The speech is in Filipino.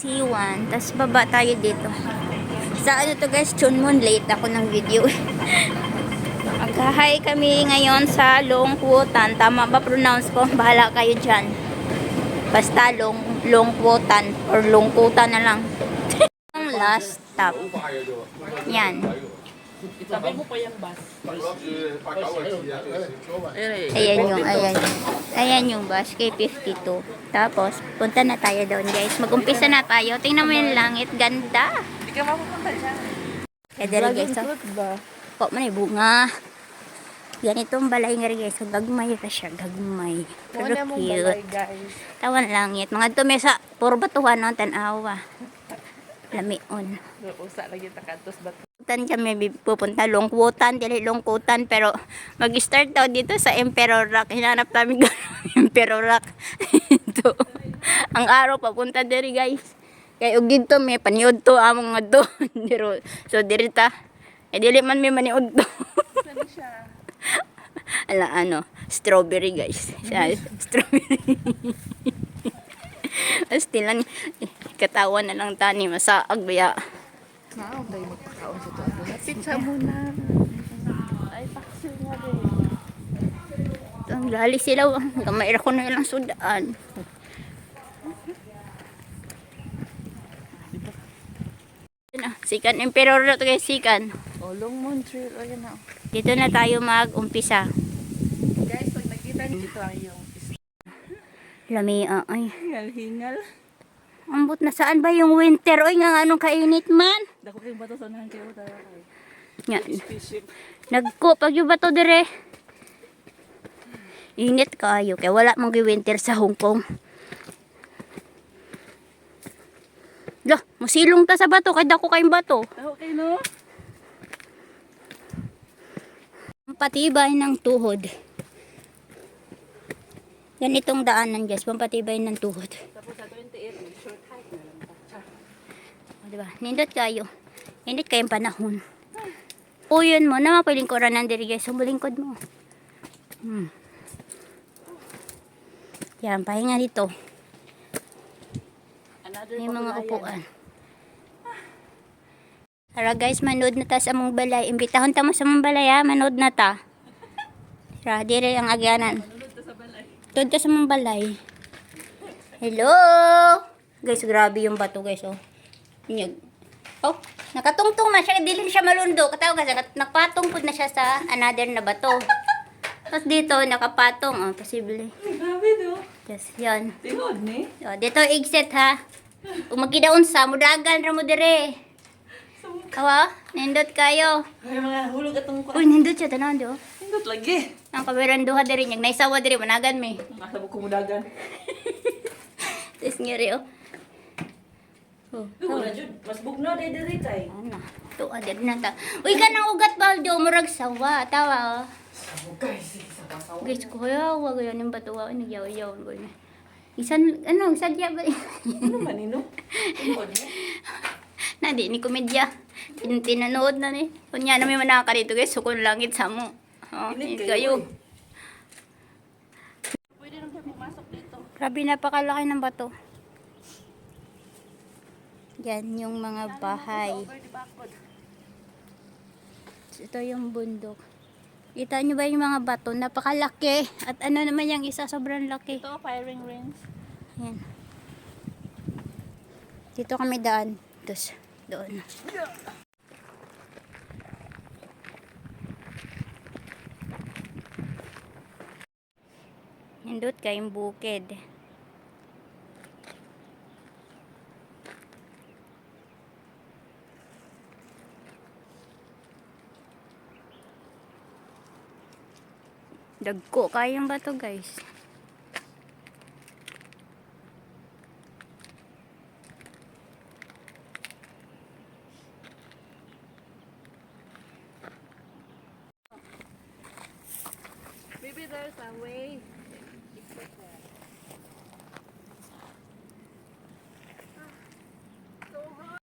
C1, tapos baba tayo dito. Sa ano to guys, Chunmon, late ako ng video. Maghahay kami ngayon sa Longkwotan. Tama ba pronounce ko? Bahala kayo dyan. Basta Longkwotan or Longkwotan na lang. Ang last stop. Yan. Itabi mo pa yung bus. Ayan yung bus kay 52. Tapos, punta na tayo doon guys. Mag-umpisa na tayo. Tingnan mo yung langit. Ganda. Hindi ka mapupunta dyan. Kaya dali guys. Po, manay bunga. Ganitong balay nga rin guys. So, gagmay pa siya. Gagmay. Pero cute. Tawan langit. Mga tumesa. Puro batuhan ng tanawa. Lamion. Usa lagi takatos bato. Kami pupunta Longkwotan, dili Longkwotan, pero mag-start daw dito sa Emperor Rock. Hinanap namin Emperor Rock. Ito. Ang araw papunta diri guys. Kaya ug dito may paniud to among nga to. So dirita. Dili man may maniud to. Ala ano, strawberry guys. Strawberry. Stilan katawan na lang tani masaag baya. Saan tayo magpakaon sa ito? Pizza muna. Ay, paksil nga rin. Ang gali sila. Gamay ko na ilang sudaan. Sikan Emperor na ito guys. Sikan. Longmon Trail. O yan na. Dito na tayo mag-umpisa. Guys, pag nakita nyo ito ay yung Lamia. Ay. hingal-hingal. Ambot na saan ba yung winter? Oy nga anong kainit man. Dako kayong bato sa unahan kayo tayo kayo. Yan. Nagko pag yung bato dire. Init kayo. Kaya wala mong winter sa Hong Kong. Lah, musilong ta sa bato. Kaya dako kayong bato. Okay no? Pampatibay ng tuhod. Ganitong daanan guys. Pampatibay ng tuhod. Tapos sa 28, short hike na lang. Diba? Nindot kayo. Nindot kayong panahon. Uyon mo na mapilingkuran ng diri guys. Sumulingkod mo. Yan, pahinga dito. May mga upuan. Tara guys, manood na ta sa mong balay. Imbitahon ta mo sa mong balay ha. Manood na ta. Tara, dire ang agyanan. Manood ta sa mong balay. Hello! Guys, grabe yung bato guys oh. Oh, nakatungtong na siya. Dili siya malundo. Katawa kasi nakapatong po na siya sa another na bato. Tapos dito, nakapatong. Oh, posible. Grabe no? Yes, yan. Tingod ni? Oh, dito, exit ha. Kung magkidaon sa, mudagan ramo dire. Kawa, nindot kayo. Ay, mga hulog atong ko. Uy, nindot siya. Tanawan di oh. Tingod lagi. Ang kameran duha dire. Nyag naisawa dire. Managan me. Masabog kumudagan. Tapos ngiri oh. Oh, Wala jud. Mas bugno day diri kay. ano, tuwa din na ta. Uy, ka nang ugat ba? Di murag sawa. Tawa oh. Guys, sa pasaw. Guys, kuya, wag yan yung batuwa. Nagyaw-yaw ko na. Isan, ano, sadya ba? Ano man nino? Tingod ni? Na, di ni komedya. Tinanood na ni. Kunya na may manaka dito guys. Sukon langit sa mo. Oh, Init init kayo. kayo. Pwede nang pumasok dito. Grabe, napakalaki ng bato. Yan yung mga bahay. Over the backwood. Ito yung bundok. Kita nyo ba yung mga bato? Napakalaki. At ano naman yung isa, sobrang laki. Ito, firing range. Yan. Dito kami daan. Tapos, doon. Hindot kayong bukid. Dagko kayong bato guys. Maybe there's a way.